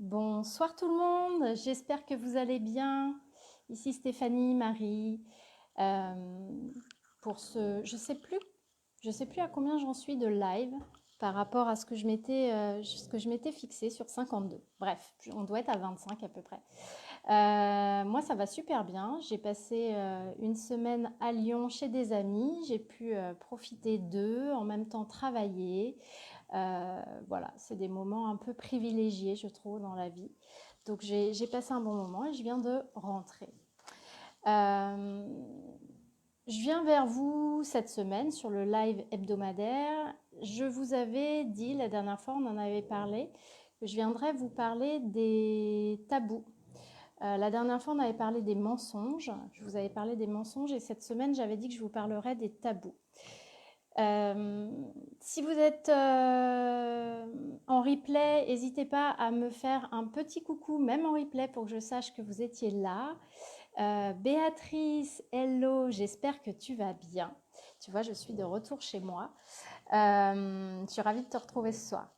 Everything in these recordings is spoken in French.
Bonsoir tout le monde, j'espère que vous allez bien. Ici Stéphanie, Marie. Euh, pour ce, je sais plus à combien j'en suis de live par rapport à ce que je m'étais fixé sur 52. Bref, on doit être à 25 à peu près. Moi, ça va super bien. J'ai passé une semaine à Lyon chez des amis. J'ai pu profiter d'eux, en même temps travailler. Voilà, c'est des moments un peu privilégiés, je trouve, dans la vie. Donc j'ai passé un bon moment et je viens de rentrer. Euh, je viens vers vous cette semaine sur le live hebdomadaire. Je vous avais dit la dernière fois, on en avait parlé, que je viendrais vous parler des tabous. La dernière fois, on avait parlé des mensonges. Je vous avais parlé des mensonges et cette semaine, j'avais dit que je vous parlerais des tabous. Euh, Si vous êtes en replay, n'hésitez pas à me faire un petit coucou, même en replay, pour que je sache que vous étiez là. Béatrice, hello, j'espère que tu vas bien. Tu vois, je suis de retour chez moi. Je suis ravie de te retrouver ce soir.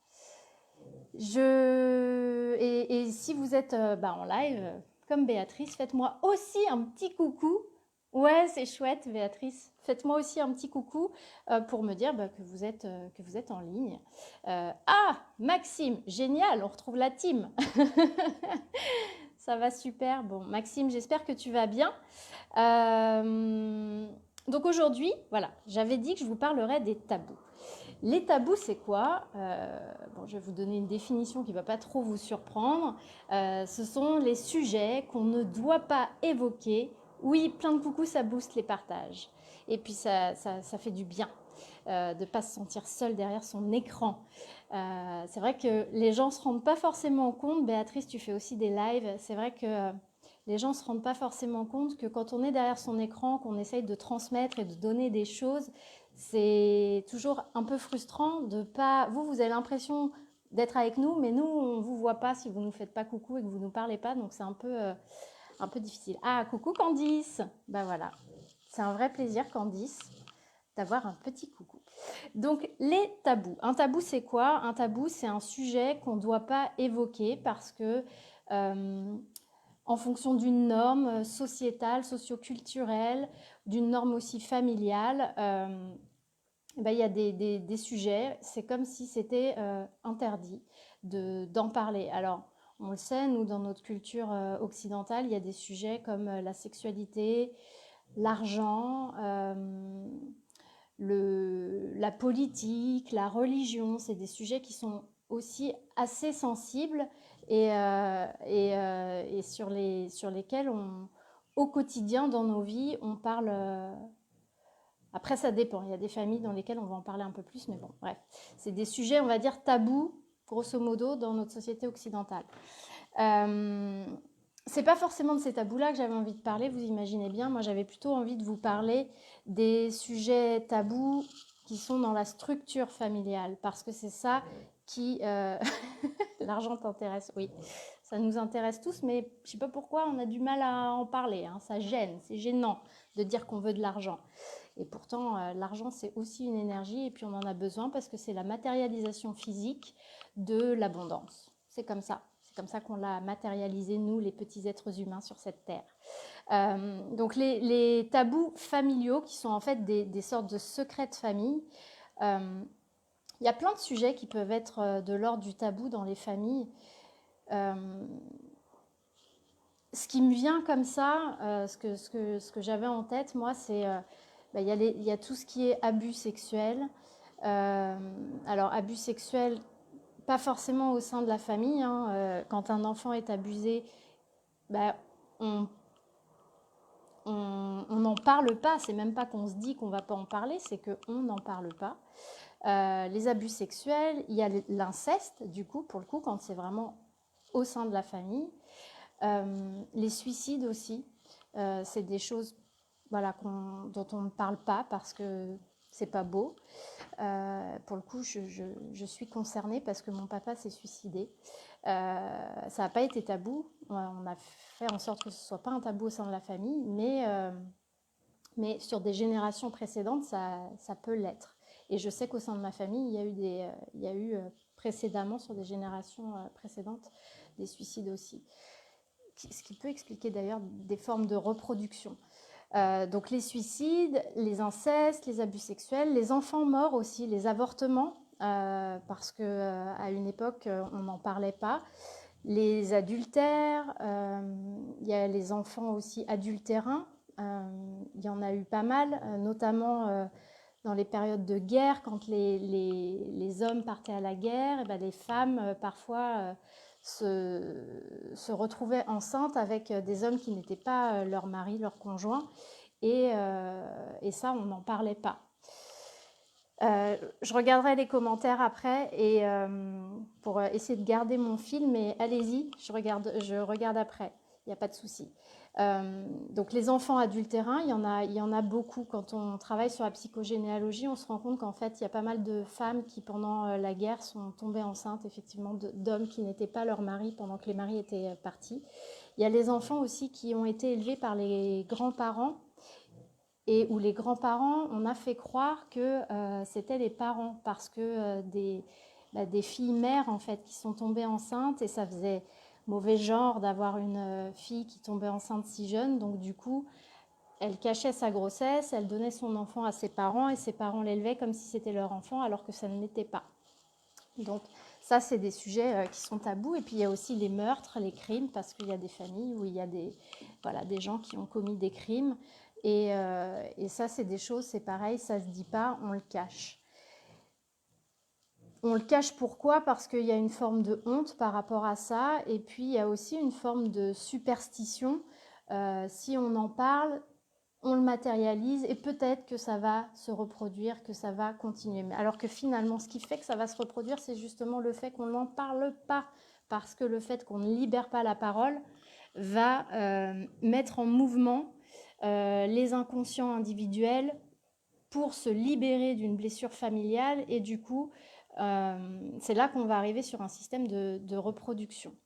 Et si vous êtes en live, comme Béatrice, faites-moi aussi un petit coucou. Ouais, c'est chouette, Béatrice. Faites-moi aussi un petit coucou pour me dire que vous êtes en ligne. Ah, Maxime, génial, on retrouve la team. Ça va super. Bon, Maxime, j'espère que tu vas bien. Euh, donc aujourd'hui, voilà, j'avais dit que je vous parlerais des tabous. Les tabous, c'est quoi? Bon, je vais vous donner une définition qui ne va pas trop vous surprendre. Ce sont les sujets qu'on ne doit pas évoquer. Oui, plein de coucou, ça booste les partages. Et puis ça fait du bien de ne pas se sentir seul derrière son écran. C'est vrai que les gens ne se rendent pas forcément compte. Béatrice, tu fais aussi des lives. C'est vrai que les gens ne se rendent pas forcément compte que quand on est derrière son écran, qu'on essaye de transmettre et de donner des choses, c'est toujours un peu frustrant de pas. Vous avez l'impression d'être avec nous, mais nous, on ne vous voit pas si vous ne nous faites pas coucou et que vous ne nous parlez pas. Donc c'est un peu difficile. Ah, coucou Candice. Ben voilà. C'est un vrai plaisir, Candice, d'avoir un petit coucou. Donc, les tabous. Un tabou, c'est quoi? Un tabou, c'est un sujet qu'on ne doit pas évoquer parce que, euh, en fonction d'une norme sociétale, socioculturelle, d'une norme aussi familiale, ben, il y a des sujets, c'est comme si c'était interdit d'en parler. Alors, on le sait, nous, dans notre culture occidentale, il y a des sujets comme la sexualité, l'argent, la politique, la religion, c'est des sujets qui sont aussi assez sensibles et sur lesquels au quotidien, dans nos vies, on parle. Après, ça dépend. Il y a des familles dans lesquelles on va en parler un peu plus, mais bon, bref. C'est des sujets, on va dire, tabous, grosso modo, dans notre société occidentale. Euh, c'est pas forcément de ces tabous-là que j'avais envie de parler, vous imaginez bien. Moi, j'avais plutôt envie de vous parler des sujets tabous qui sont dans la structure familiale, parce que c'est ça qui... L'argent t'intéresse, oui. Ça nous intéresse tous, mais je sais pas pourquoi on a du mal à en parler, hein. Ça gêne, c'est gênant de dire qu'on veut de l'argent. Et pourtant, l'argent, c'est aussi une énergie, et puis on en a besoin parce que c'est la matérialisation physique de l'abondance. C'est comme ça. C'est comme ça qu'on l'a matérialisé, nous, les petits êtres humains sur cette terre. Donc les tabous familiaux, qui sont en fait des sortes de secrets de famille, euh, il y a plein de sujets qui peuvent être de l'ordre du tabou dans les familles. Euh, Ce qui me vient comme ça, ce que j'avais en tête, moi, c'est bah, il y a tout ce qui est abus sexuel. Euh, alors, abus sexuel, pas forcément au sein de la famille, hein. Quand un enfant est abusé, bah, on on n'en parle pas. C'est même pas qu'on se dit qu'on va pas en parler, c'est qu'on n'en parle pas. Les abus sexuels, il y a l'inceste, du coup, pour le coup, quand c'est vraiment au sein de la famille. Les suicides aussi, c'est des choses voilà, dont on ne parle pas parce que c'est pas beau. Pour le coup, je suis concernée parce que mon papa s'est suicidé. Ça n'a pas été tabou. On a fait en sorte que ce ne soit pas un tabou au sein de la famille, mais sur des générations précédentes, ça peut l'être. Et je sais qu'au sein de ma famille, il y a eu précédemment, sur des générations précédentes, des suicides aussi. Ce qui peut expliquer d'ailleurs des formes de reproduction. Donc les suicides, les incestes, les abus sexuels, les enfants morts aussi, les avortements, parce qu'à une époque, on n'en parlait pas. Les adultères, il y a les enfants aussi adultérins, il y en a eu pas mal, notamment dans les périodes de guerre, quand les hommes partaient à la guerre, et ben les femmes parfois se retrouvaient enceintes avec des hommes qui n'étaient pas leur mari, leur conjoint, et ça, on n'en parlait pas. Je regarderai les commentaires après et pour essayer de garder mon fil, mais allez-y, je regarde après, il n'y a pas de souci. Donc les enfants adultérins, il y en a beaucoup. Quand on travaille sur la psychogénéalogie, on se rend compte qu'en fait, il y a pas mal de femmes qui, pendant la guerre, sont tombées enceintes, effectivement, d'hommes qui n'étaient pas leurs maris pendant que les maris étaient partis. Il y a les enfants aussi qui ont été élevés par les grands-parents, et où les grands-parents, on a fait croire que c'était les parents, parce que des filles-mères, en fait, qui sont tombées enceintes, et ça faisait mauvais genre d'avoir une fille qui tombait enceinte si jeune, donc du coup, elle cachait sa grossesse, elle donnait son enfant à ses parents, et ses parents l'élevaient comme si c'était leur enfant, alors que ça ne l'était pas. Donc ça, c'est des sujets qui sont tabous. Et puis il y a aussi les meurtres, les crimes, parce qu'il y a des familles où il y a des gens qui ont commis des crimes. Et ça, c'est des choses, c'est pareil, ça ne se dit pas, on le cache. On le cache pourquoi? Parce qu'il y a une forme de honte par rapport à ça. Et puis il y a aussi une forme de superstition. Si on en parle, on le matérialise et peut-être que ça va se reproduire, que ça va continuer. Alors que finalement, ce qui fait que ça va se reproduire, c'est justement le fait qu'on n'en parle pas. Parce que le fait qu'on ne libère pas la parole va mettre en mouvement les inconscients individuels pour se libérer d'une blessure familiale. Et du coup, c'est là qu'on va arriver sur un système de reproduction.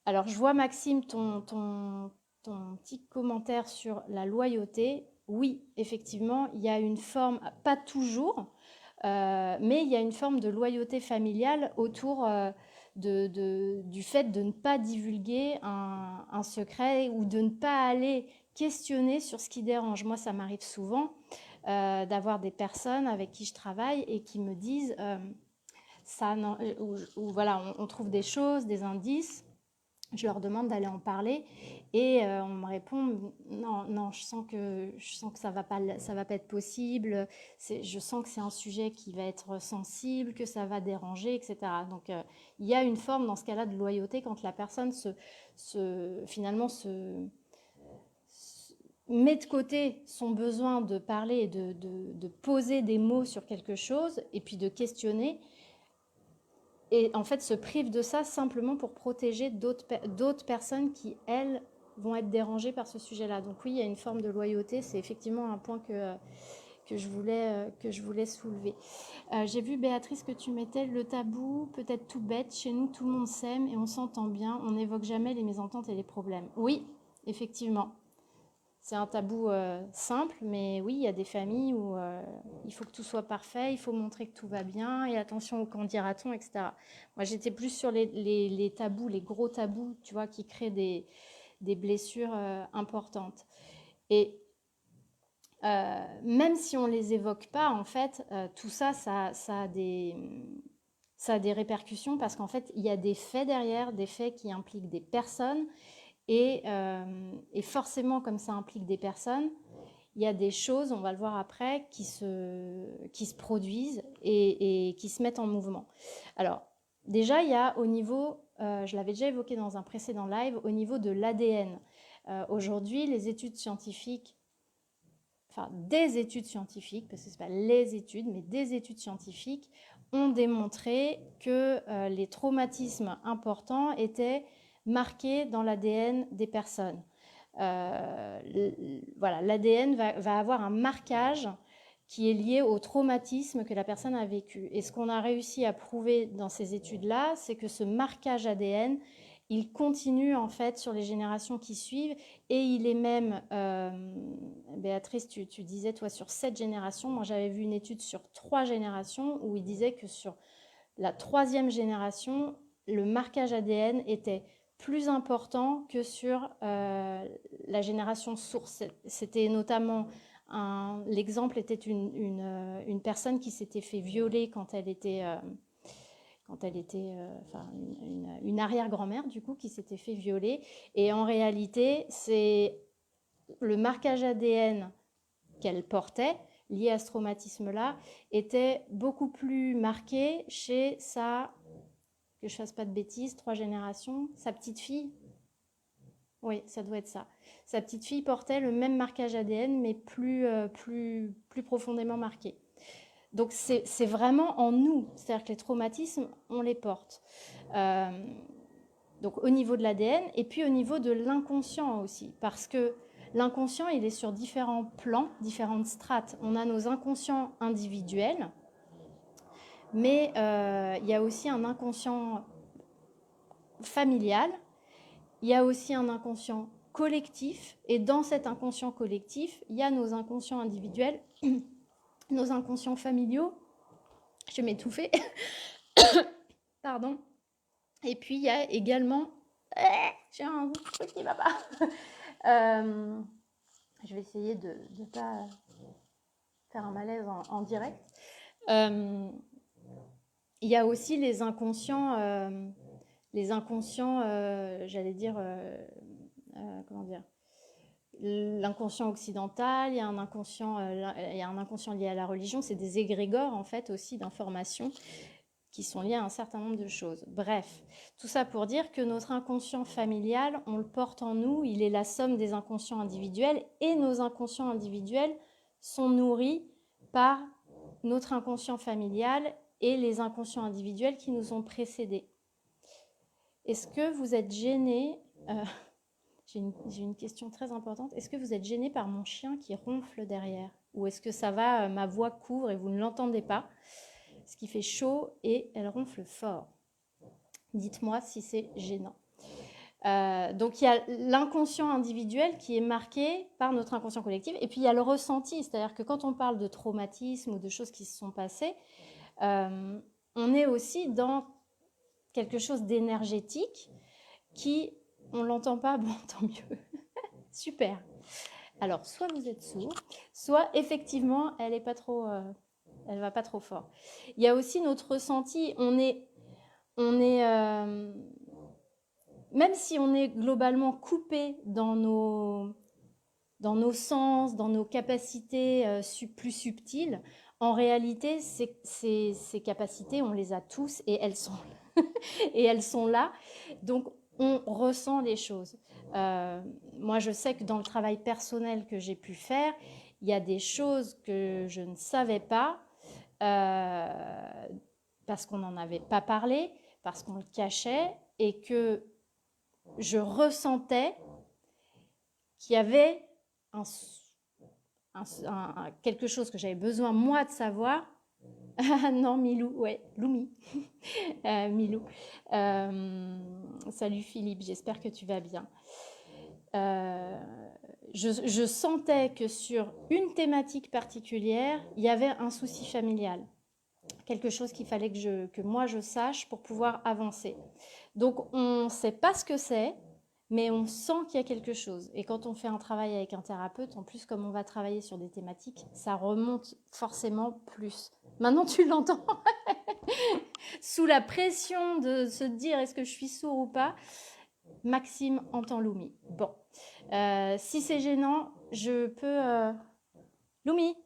Alors, je vois, Maxime, ton petit commentaire sur la loyauté. Oui, effectivement, il y a une forme, pas toujours, mais il y a une forme de loyauté familiale autour du fait de ne pas divulguer un secret ou de ne pas aller questionner sur ce qui dérange. Moi, ça m'arrive souvent d'avoir des personnes avec qui je travaille et qui me disent ça, non, ou voilà, on trouve des choses, des indices. Je leur demande d'aller en parler et on me répond non, je sens que ça va pas être possible. Je sens que c'est un sujet qui va être sensible, que ça va déranger, etc. Donc il y a une forme dans ce cas-là de loyauté quand la personne finalement met de côté son besoin de parler et de poser des mots sur quelque chose et puis de questionner. Et en fait se prive de ça simplement pour protéger d'autres personnes qui, elles, vont être dérangées par ce sujet-là. Donc oui, il y a une forme de loyauté, c'est effectivement un point que je voulais soulever. J'ai vu, Béatrice, que tu mettais le tabou, peut-être tout bête, chez nous tout le monde s'aime et on s'entend bien, on n'évoque jamais les mésententes et les problèmes. Oui, effectivement. C'est un tabou simple, mais oui, il y a des familles où il faut que tout soit parfait, il faut montrer que tout va bien, et attention au qu'en dira-t-on, etc. Moi, j'étais plus sur les tabous, les gros tabous, tu vois, qui créent des blessures importantes. Et même si on ne les évoque pas, en fait, tout ça, ça a des répercussions, parce qu'en fait, il y a des faits derrière, des faits qui impliquent des personnes. Et forcément, comme ça implique des personnes, il y a des choses, on va le voir après, qui se produisent et qui se mettent en mouvement. Alors, déjà, il y a au niveau, je l'avais déjà évoqué dans un précédent live, au niveau de l'ADN. Aujourd'hui, les études scientifiques, enfin des études scientifiques, parce que ce n'est pas les études, mais des études scientifiques, ont démontré que les traumatismes importants étaient marqués dans l'ADN des personnes. Voilà, l'ADN va avoir un marquage qui est lié au traumatisme que la personne a vécu. Et ce qu'on a réussi à prouver dans ces études-là, c'est que ce marquage ADN, il continue en fait sur les générations qui suivent, et il est même, Béatrice, tu disais toi sur 7 générations, moi j'avais vu une étude sur 3 générations où il disait que sur la 3e génération, le marquage ADN était plus important que sur la génération source. C'était notamment l'exemple était une personne qui s'était fait violer quand elle était enfin, une arrière-grand-mère du coup qui s'était fait violer. Et en réalité, c'est le marquage ADN qu'elle portait, lié à ce traumatisme-là, était beaucoup plus marqué chez sa, que je fasse pas de bêtises, 3 générations, sa petite fille. Oui, ça doit être ça. Sa petite fille portait le même marquage ADN, mais plus profondément marqué. Donc c'est vraiment en nous, c'est-à-dire que les traumatismes, on les porte. Donc au niveau de l'ADN et puis au niveau de l'inconscient aussi, parce que l'inconscient, il est sur différents plans, différentes strates. On a nos inconscients individuels, mais il y a aussi un inconscient familial, il y a aussi un inconscient collectif, et dans cet inconscient collectif, il y a nos inconscients individuels, nos inconscients familiaux, je vais m'étouffer, pardon, et puis il y a également, j'ai un truc qui ne va pas, je vais essayer de ne pas faire un malaise en direct. Il y a aussi les inconscients, j'allais dire, comment dire, l'inconscient occidental, il y a un inconscient lié à la religion, c'est des égrégores en fait aussi d'informations qui sont liées à un certain nombre de choses. Bref, tout ça pour dire que notre inconscient familial, on le porte en nous, il est la somme des inconscients individuels et nos inconscients individuels sont nourris par notre inconscient familial et les inconscients individuels qui nous ont précédés. Est-ce que vous êtes gêné j'ai une question très importante. Est-ce que vous êtes gêné par mon chien qui ronfle derrière? Ou est-ce que ça va, ma voix couvre et vous ne l'entendez pas? Parce qu'il fait chaud et elle ronfle fort. Dites-moi si c'est gênant. Donc il y a l'inconscient individuel qui est marqué par notre inconscient collectif. Et puis il y a le ressenti, c'est-à-dire que quand on parle de traumatisme ou de choses qui se sont passées, on est aussi dans quelque chose d'énergétique qui, on l'entend pas, bon tant mieux. Super. Alors, soit vous êtes sourd, soit effectivement, elle va pas trop fort. Il y a aussi notre ressenti. Même si on est globalement coupé dans nos sens, dans nos capacités plus subtiles, en réalité, ces capacités, on les a tous et elles sont et elles sont là. Donc, on ressent les choses. Moi, je sais que dans le travail personnel que j'ai pu faire, il y a des choses que je ne savais pas parce qu'on n'en avait pas parlé, parce qu'on le cachait et que je ressentais qu'il y avait quelque chose que j'avais besoin, moi, de savoir. Ah non, Milou, ouais, Loumi. Milou. Salut Philippe, j'espère que tu vas bien. Je sentais que sur une thématique particulière, il y avait un souci familial. Quelque chose qu'il fallait que moi je sache pour pouvoir avancer. Donc on ne sait pas ce que c'est, mais on sent qu'il y a quelque chose. Et quand on fait un travail avec un thérapeute, en plus comme on va travailler sur des thématiques, ça remonte forcément plus. Maintenant tu l'entends. Sous la pression de se dire est-ce que je suis sourd ou pas, Maxime entend Loumi. Bon, si c'est gênant, je peux... Loumi,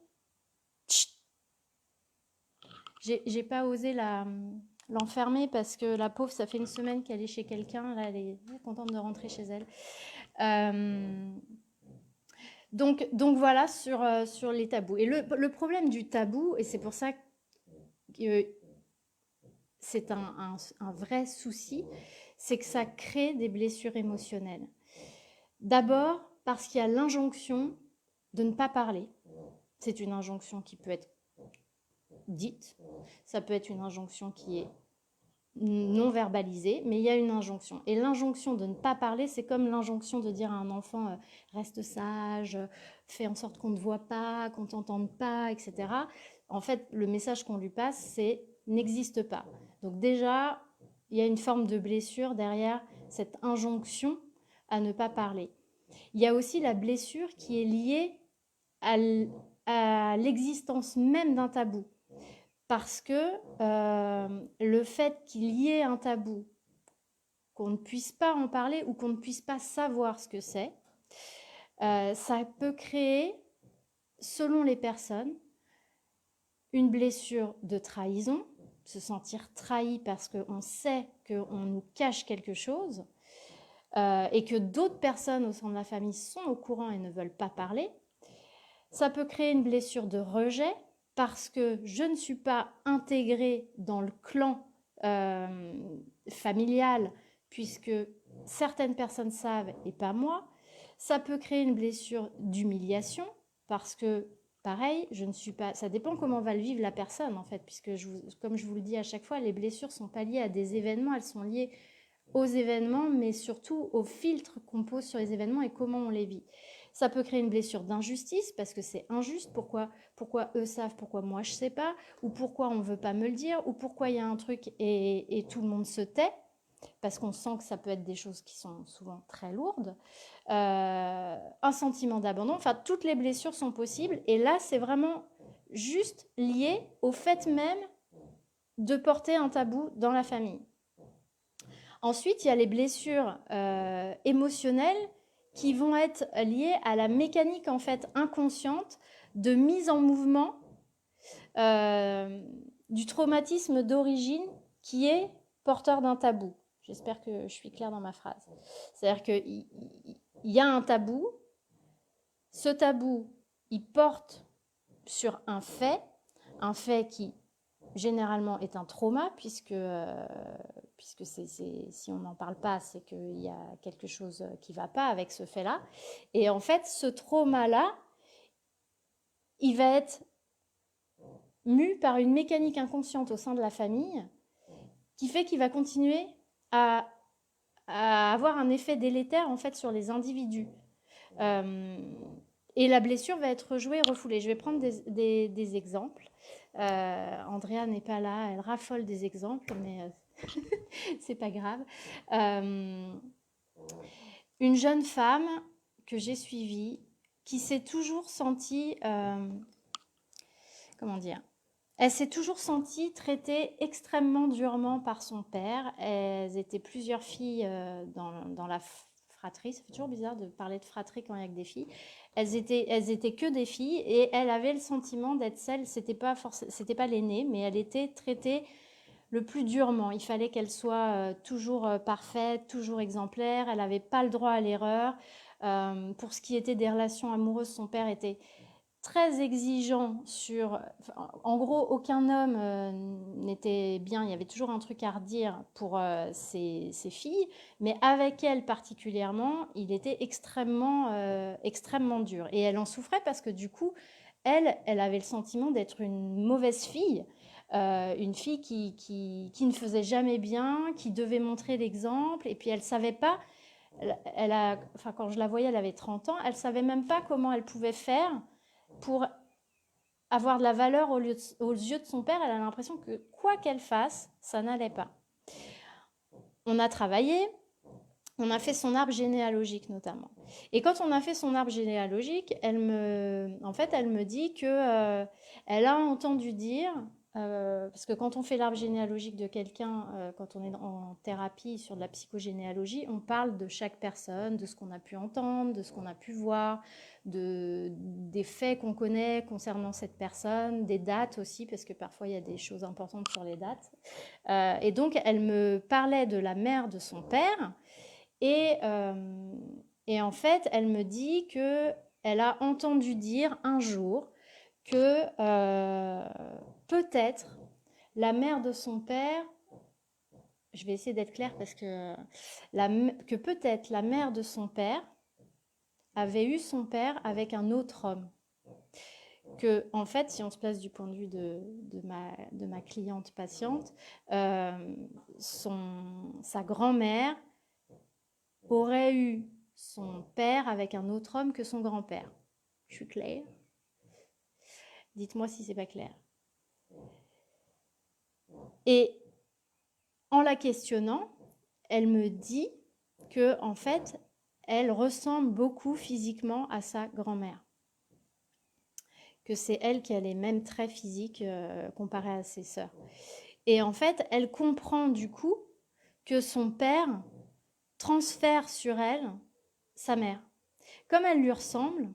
j'ai pas osé l'enfermer parce que la pauvre, ça fait une semaine qu'elle est chez quelqu'un. Là, elle est contente de rentrer chez elle. Donc voilà sur les tabous. Et le problème du tabou, et c'est pour ça que c'est un vrai souci, c'est que ça crée des blessures émotionnelles. D'abord parce qu'il y a l'injonction de ne pas parler. C'est une injonction qui peut être dite, ça peut être une injonction qui est non verbalisée, mais il y a une injonction. Et l'injonction de ne pas parler, c'est comme l'injonction de dire à un enfant reste sage, fais en sorte qu'on ne te voit pas, qu'on ne t'entende pas, etc. En fait, le message qu'on lui passe, c'est n'existe pas. Donc déjà, il y a une forme de blessure derrière cette injonction à ne pas parler. Il y a aussi la blessure qui est liée à l'existence même d'un tabou. Parce que le fait qu'il y ait un tabou, qu'on ne puisse pas en parler ou qu'on ne puisse pas savoir ce que c'est, ça peut créer, selon les personnes, une blessure de trahison, se sentir trahi parce qu'on sait qu'on nous cache quelque chose et que d'autres personnes au sein de la famille sont au courant et ne veulent pas parler. Ça peut créer une blessure de rejet parce que je ne suis pas intégrée dans le clan familial puisque certaines personnes savent et pas moi. Ça peut créer une blessure d'humiliation parce que, pareil, je ne suis pas... Ça dépend comment va le vivre la personne, en fait, puisque, comme je vous le dis à chaque fois, les blessures ne sont pas liées à des événements, elles sont liées aux événements, mais surtout au filtre qu'on pose sur les événements et comment on les vit. Ça peut créer une blessure d'injustice parce que c'est injuste. Pourquoi eux savent, pourquoi moi je ne sais pas, ou pourquoi on ne veut pas me le dire, ou pourquoi il y a un truc et tout le monde se tait, parce qu'on sent que ça peut être des choses qui sont souvent très lourdes. Un sentiment d'abandon, enfin toutes les blessures sont possibles et là c'est vraiment juste lié au fait même de porter un tabou dans la famille. Ensuite, il y a les blessures émotionnelles qui vont être liées à la mécanique en fait inconsciente de mise en mouvement du traumatisme d'origine qui est porteur d'un tabou. J'espère que je suis claire dans ma phrase. C'est-à-dire qu'il y a un tabou. Ce tabou, il porte sur un fait qui généralement est un trauma, puisque si on n'en parle pas, c'est qu'il y a quelque chose qui ne va pas avec ce fait-là. Et en fait, ce trauma-là, il va être mu par une mécanique inconsciente au sein de la famille qui fait qu'il va continuer à avoir un effet délétère en fait sur les individus. Et la blessure va être rejouée et refoulée. Je vais prendre des exemples. Andrea n'est pas là, elle raffole des exemples, mais c'est pas grave. Une jeune femme que j'ai suivie qui s'est toujours sentie, comment dire, elle s'est toujours sentie traitée extrêmement durement par son père. Elles étaient plusieurs filles dans la fratrie. Ça fait toujours bizarre de parler de fratrie quand il y a que des filles. Elles étaient que des filles et elle avait le sentiment d'être celle, c'était pas l'aînée, mais elle était traitée le plus durement. Il fallait qu'elle soit toujours parfaite, toujours exemplaire. Elle n'avait pas le droit à l'erreur. Pour ce qui était des relations amoureuses, son père était très exigeant sur... En gros, aucun homme n'était bien. Il y avait toujours un truc à redire pour ses filles. Mais avec elle particulièrement, il était extrêmement dur. Et elle en souffrait parce que du coup, elle avait le sentiment d'être une mauvaise fille. Une fille qui ne faisait jamais bien, qui devait montrer l'exemple. Et puis elle ne savait pas... quand je la voyais, elle avait 30 ans. Elle ne savait même pas comment elle pouvait faire pour avoir de la valeur aux yeux de son père. Elle a l'impression que quoi qu'elle fasse, ça n'allait pas. On a travaillé, on a fait son arbre généalogique notamment. Et quand on a fait son arbre généalogique, elle me dit que elle a entendu dire, parce que quand on fait l'arbre généalogique de quelqu'un, quand on est en thérapie sur de la psychogénéalogie, on parle de chaque personne, de ce qu'on a pu entendre, de ce qu'on a pu voir, des faits qu'on connaît concernant cette personne, des dates aussi, parce que parfois il y a des choses importantes sur les dates. Et donc elle me parlait de la mère de son père, et en fait elle me dit qu'elle a entendu dire un jour que peut-être la mère de son père, je vais essayer d'être claire parce que peut-être la mère de son père avait eu son père avec un autre homme. Que, en fait, si on se place du point de vue de ma cliente patiente, sa grand-mère aurait eu son père avec un autre homme que son grand-père. Je suis claire? Dites-moi si c'est pas clair. Et en la questionnant, elle me dit que en fait, elle ressemble beaucoup physiquement à sa grand-mère. Que c'est elle qui a les mêmes traits physiques comparés à ses sœurs. Et en fait, elle comprend du coup que son père transfère sur elle sa mère. Comme elle lui ressemble,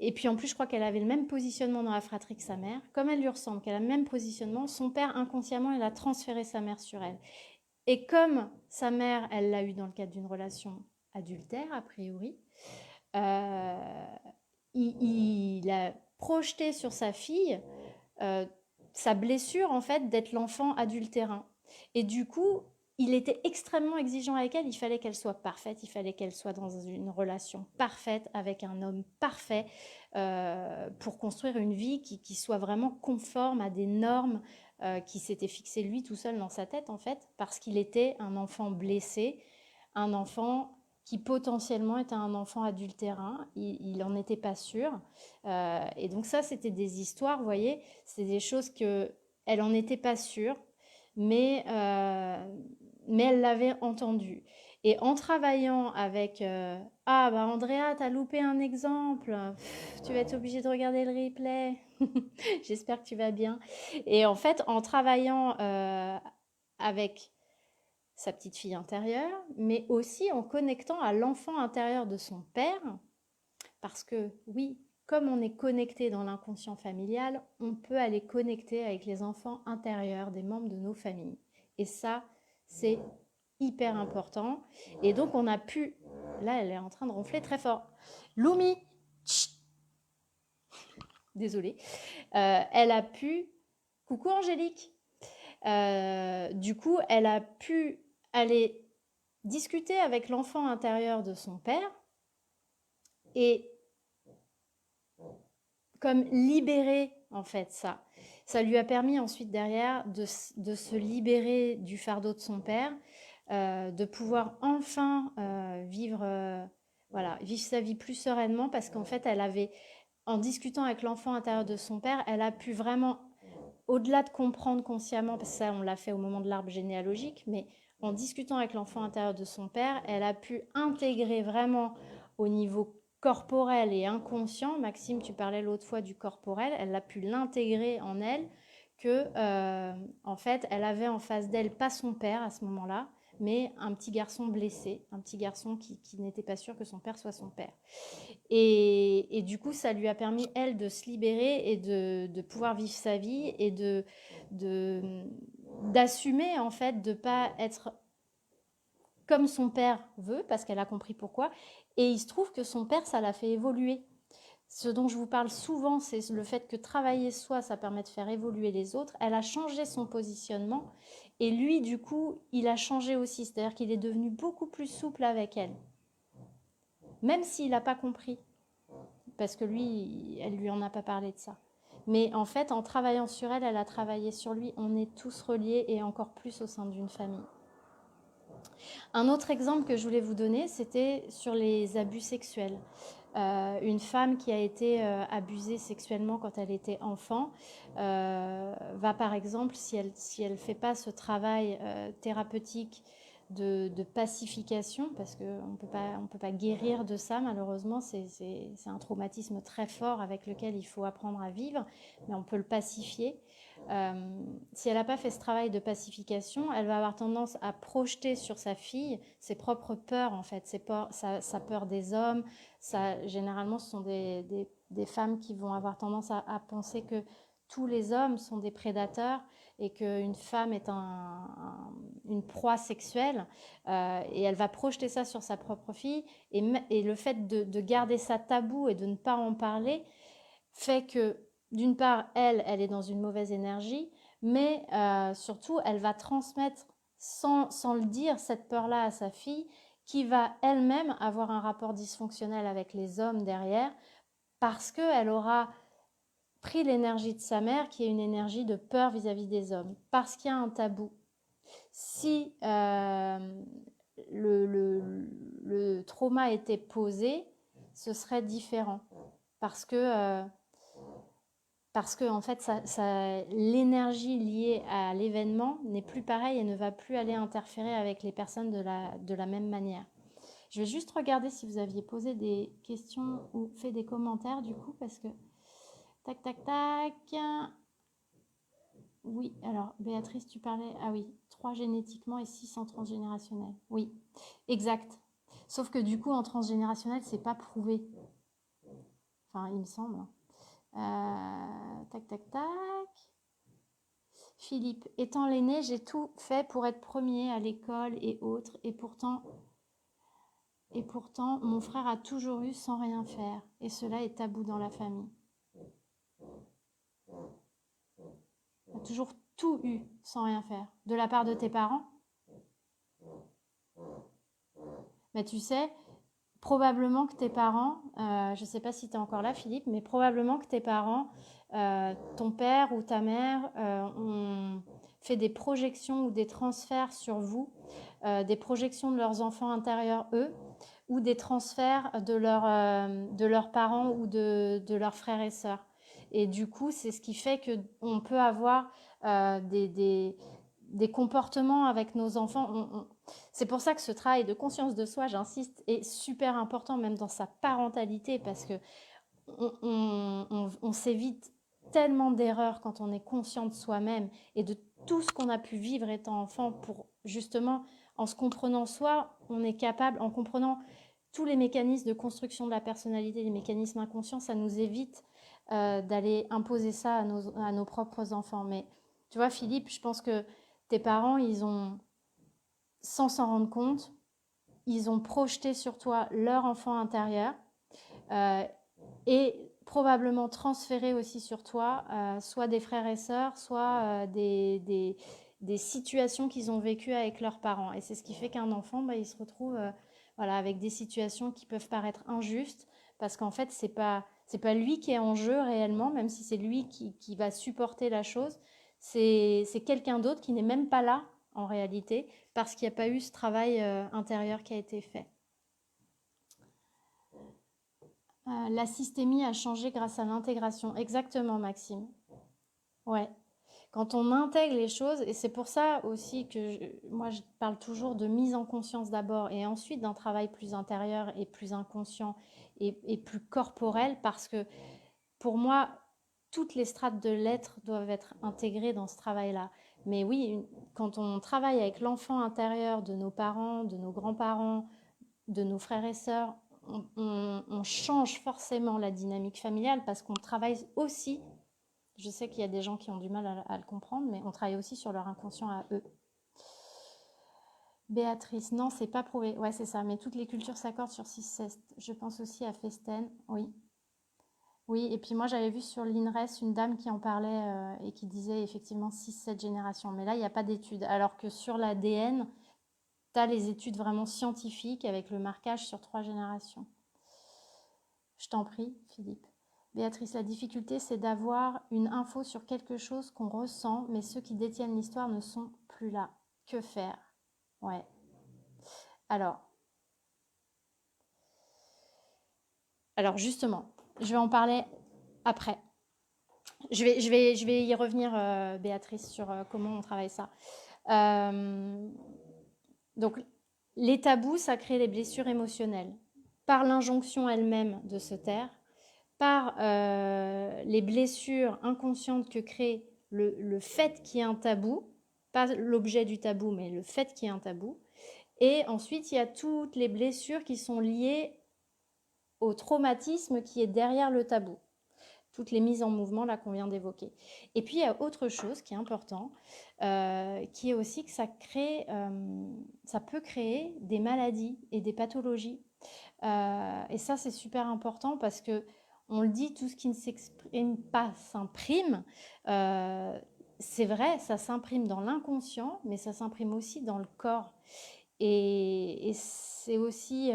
et puis en plus je crois qu'elle avait le même positionnement dans la fratrie que sa mère, comme elle lui ressemble, qu'elle a le même positionnement, son père inconsciemment, il a transféré sa mère sur elle. Et comme sa mère, elle l'a eu dans le cadre d'une relation adultère, a priori, euh, il a projeté sur sa fille euh, sa blessure, en fait, d'être l'enfant adultérin. Et du coup, il était extrêmement exigeant avec elle. Il fallait qu'elle soit parfaite, il fallait qu'elle soit dans une relation parfaite avec un homme parfait pour construire une vie qui soit vraiment conforme à des normes qui s'était fixées lui tout seul dans sa tête, en fait, parce qu'il était un enfant blessé, un enfant qui potentiellement était un enfant adultérin. Il n'en était pas sûr. Et donc ça, c'était des histoires, vous voyez, c'est des choses que elle en était pas sûre, mais, mais elle l'avait entendu. Et en travaillant avec ah bah Andrea, t'as loupé un exemple. Pff, tu vas être obligée de regarder le replay. J'espère que tu vas bien. Et en fait, en travaillant avec sa petite fille intérieure, mais aussi en connectant à l'enfant intérieur de son père, parce que oui, comme on est connecté dans l'inconscient familial, on peut aller connecter avec les enfants intérieurs des membres de nos familles. Et ça, c'est hyper important. Et donc, on a pu... Là, elle est en train de ronfler très fort. Loumi, chut, désolée. Elle a pu... Coucou Angélique. Du coup, elle a pu aller discuter avec l'enfant intérieur de son père et comme libérer en fait ça. Ça lui a permis ensuite derrière de se libérer du fardeau de son père, de pouvoir enfin vivre sa vie plus sereinement parce qu'en fait elle avait, en discutant avec l'enfant intérieur de son père, elle a pu vraiment, au-delà de comprendre consciemment, parce que ça on l'a fait au moment de l'arbre généalogique, mais en discutant avec l'enfant intérieur de son père, elle a pu intégrer vraiment au niveau corporel et inconscient. Maxime, tu parlais l'autre fois du corporel, elle a pu l'intégrer en elle, que en fait elle avait en face d'elle pas son père à ce moment-là, mais un petit garçon blessé, un petit garçon qui n'était pas sûr que son père soit son père. Et du coup, ça lui a permis, elle, de se libérer et de pouvoir vivre sa vie et d'assumer, en fait, de ne pas être comme son père veut, parce qu'elle a compris pourquoi. Et il se trouve que son père, ça l'a fait évoluer. Ce dont je vous parle souvent, c'est le fait que travailler soi, ça permet de faire évoluer les autres. Elle a changé son positionnement et lui, du coup, il a changé aussi. C'est-à-dire qu'il est devenu beaucoup plus souple avec elle, même s'il n'a pas compris, parce que lui, elle lui en a pas parlé de ça. Mais en fait, en travaillant sur elle, elle a travaillé sur lui. On est tous reliés et encore plus au sein d'une famille. Un autre exemple que je voulais vous donner, c'était sur les abus sexuels. Une femme qui a été abusée sexuellement quand elle était enfant va par exemple, si elle fait pas ce travail thérapeutique de pacification, parce qu'on peut pas guérir de ça malheureusement, c'est un traumatisme très fort avec lequel il faut apprendre à vivre, mais on peut le pacifier. Si elle n'a pas fait ce travail de pacification, elle va avoir tendance à projeter sur sa fille ses propres peurs, en fait, sa peur des hommes. Ça, généralement, ce sont des femmes qui vont avoir tendance à penser que tous les hommes sont des prédateurs et qu'une femme est une proie sexuelle. Et elle va projeter ça sur sa propre fille. Et le fait de garder ça tabou et de ne pas en parler fait que, d'une part, elle est dans une mauvaise énergie, mais surtout, elle va transmettre, sans le dire, cette peur-là à sa fille, qui va elle-même avoir un rapport dysfonctionnel avec les hommes derrière, parce qu'elle aura pris l'énergie de sa mère, qui est une énergie de peur vis-à-vis des hommes, parce qu'il y a un tabou. Si le trauma était posé, ce serait différent, parce que parce que en fait, l'énergie liée à l'événement n'est plus pareille et ne va plus aller interférer avec les personnes de la même manière. Je vais juste regarder si vous aviez posé des questions ou fait des commentaires du coup, parce que tac, tac, tac. Oui, alors Béatrice, tu parlais, ah oui, 3 génétiquement et 6 en transgénérationnel. Oui, exact. Sauf que du coup, en transgénérationnel, c'est pas prouvé. Enfin, il me semble. Tac, tac, tac. Philippe, étant l'aîné, j'ai tout fait pour être premier à l'école et autres, et pourtant, mon frère a toujours eu sans rien faire, et cela est tabou dans la famille. Il a toujours tout eu sans rien faire. De la part de tes parents? Mais tu sais, probablement que tes parents, je ne sais pas si tu es encore là Philippe, mais probablement que tes parents, ton père ou ta mère, ont fait des projections ou des transferts sur vous, des projections de leurs enfants intérieurs, eux, ou des transferts de leurs parents ou de leurs frères et sœurs. Et du coup, c'est ce qui fait qu'on peut avoir des comportements avec nos enfants. C'est pour ça que ce travail de conscience de soi, j'insiste, est super important, même dans sa parentalité, parce que on s'évite tellement d'erreurs quand on est conscient de soi-même et de tout ce qu'on a pu vivre étant enfant pour justement, en se comprenant soi, on est capable, en comprenant tous les mécanismes de construction de la personnalité, les mécanismes inconscients, ça nous évite d'aller imposer ça à nos propres enfants. Mais tu vois, Philippe, je pense que tes parents, ils ont, sans s'en rendre compte, ils ont projeté sur toi leur enfant intérieur euh, et probablement transféré aussi sur toi soit des frères et sœurs, soit des situations qu'ils ont vécues avec leurs parents. Et c'est ce qui fait qu'un enfant, il se retrouve voilà, avec des situations qui peuvent paraître injustes, parce qu'en fait, c'est pas lui qui est en jeu réellement, même si c'est lui qui va supporter la chose. C'est quelqu'un d'autre qui n'est même pas là, en réalité, parce qu'il n'y a pas eu ce travail intérieur qui a été fait. La systémie a changé grâce à l'intégration. Exactement, Maxime. Ouais. Quand on intègre les choses, et c'est pour ça aussi que moi je parle toujours de mise en conscience d'abord et ensuite d'un travail plus intérieur et plus inconscient et plus corporel, parce que pour moi, toutes les strates de l'être doivent être intégrées dans ce travail-là. Mais oui, quand on travaille avec l'enfant intérieur de nos parents, de nos grands-parents, de nos frères et sœurs, on change forcément la dynamique familiale, parce qu'on travaille aussi, je sais qu'il y a des gens qui ont du mal à le comprendre, mais on travaille aussi sur leur inconscient à eux. Béatrice, non, c'est pas prouvé. Ouais, c'est ça, mais toutes les cultures s'accordent sur 6-7. Je pense aussi à Festen, oui. Oui, et puis moi j'avais vu sur l'INRES une dame qui en parlait et qui disait effectivement 6-7 générations. Mais là, il n'y a pas d'études. Alors que sur l'ADN, tu as les études vraiment scientifiques avec le marquage sur 3 générations. Je t'en prie, Philippe. Béatrice, la difficulté, c'est d'avoir une info sur quelque chose qu'on ressent, mais ceux qui détiennent l'histoire ne sont plus là. Que faire? Ouais. Alors, justement, je vais en parler après. Je vais y revenir, Béatrice, sur comment on travaille ça. Donc, les tabous, ça crée les blessures émotionnelles. Par l'injonction elle-même de se taire, par les blessures inconscientes que crée le fait qu'il y ait un tabou, pas l'objet du tabou, mais le fait qu'il y ait un tabou. Et ensuite, il y a toutes les blessures qui sont liées au traumatisme qui est derrière le tabou. Toutes les mises en mouvement là qu'on vient d'évoquer. Et puis il y a autre chose qui est important, qui est aussi que ça peut créer des maladies et des pathologies. Et ça c'est super important, parce que on le dit, tout ce qui ne s'exprime pas s'imprime. C'est vrai, ça s'imprime dans l'inconscient, mais ça s'imprime aussi dans le corps. Et c'est aussi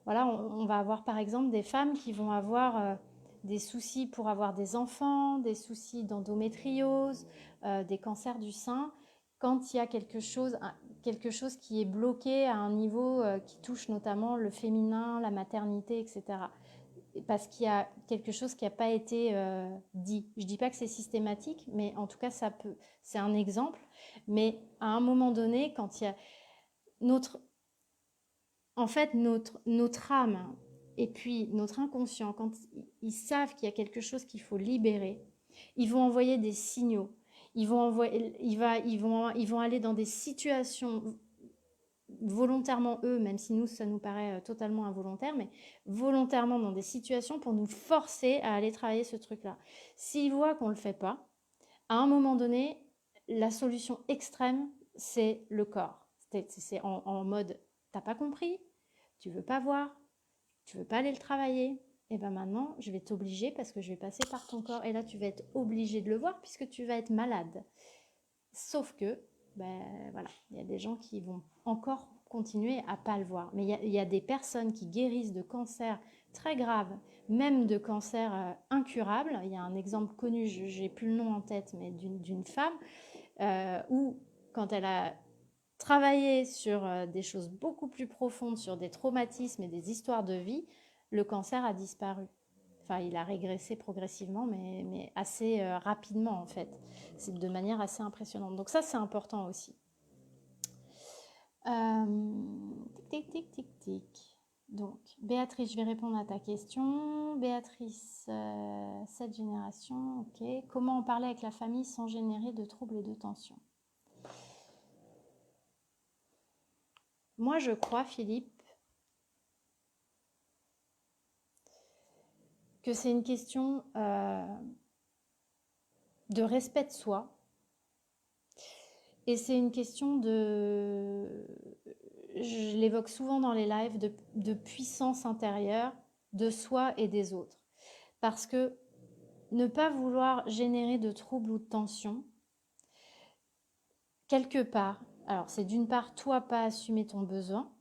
voilà, on va avoir par exemple des femmes qui vont avoir des soucis pour avoir des enfants, des soucis d'endométriose, des cancers du sein, quand il y a quelque chose qui est bloqué à un niveau qui touche notamment le féminin, la maternité, etc. parce qu'il y a quelque chose qui n'a pas été dit. Je ne dis pas que c'est systématique, mais en tout cas, c'est un exemple. Mais à un moment donné, quand il y a notre, en fait, notre âme et puis notre inconscient, quand ils savent qu'il y a quelque chose qu'il faut libérer, ils vont envoyer des signaux. Ils vont aller dans des situations volontairement eux, même si nous, ça nous paraît totalement involontaire, mais volontairement dans des situations pour nous forcer à aller travailler ce truc-là. S'ils voient qu'on ne le fait pas, à un moment donné, la solution extrême, c'est le corps. C'est en mode, t'as pas compris, tu veux pas voir, tu veux pas aller le travailler, et ben maintenant, je vais t'obliger parce que je vais passer par ton corps, et là, tu vas être obligé de le voir puisque tu vas être malade. Sauf que, ben voilà, il y a des gens qui vont encore continuer à pas le voir. Mais il y a des personnes qui guérissent de cancers très graves, même de cancers incurables. Il y a un exemple connu, je n'ai plus le nom en tête, mais d'une femme où, quand elle a travaillé sur des choses beaucoup plus profondes, sur des traumatismes et des histoires de vie, le cancer a disparu. Enfin, il a régressé progressivement, mais assez rapidement en fait. C'est de manière assez impressionnante. Donc ça, c'est important aussi. Tic, tic, tic, tic, tic. Donc, Béatrice, je vais répondre à ta question. Béatrice, cette génération, ok. Comment en parler avec la famille sans générer de troubles et de tensions? Moi, je crois, Philippe, que c'est une question de respect de soi. Et c'est une question de, je l'évoque souvent dans les lives, de puissance intérieure de soi et des autres. Parce que ne pas vouloir générer de troubles ou de tensions, quelque part, alors c'est d'une part toi pas assumer ton besoin,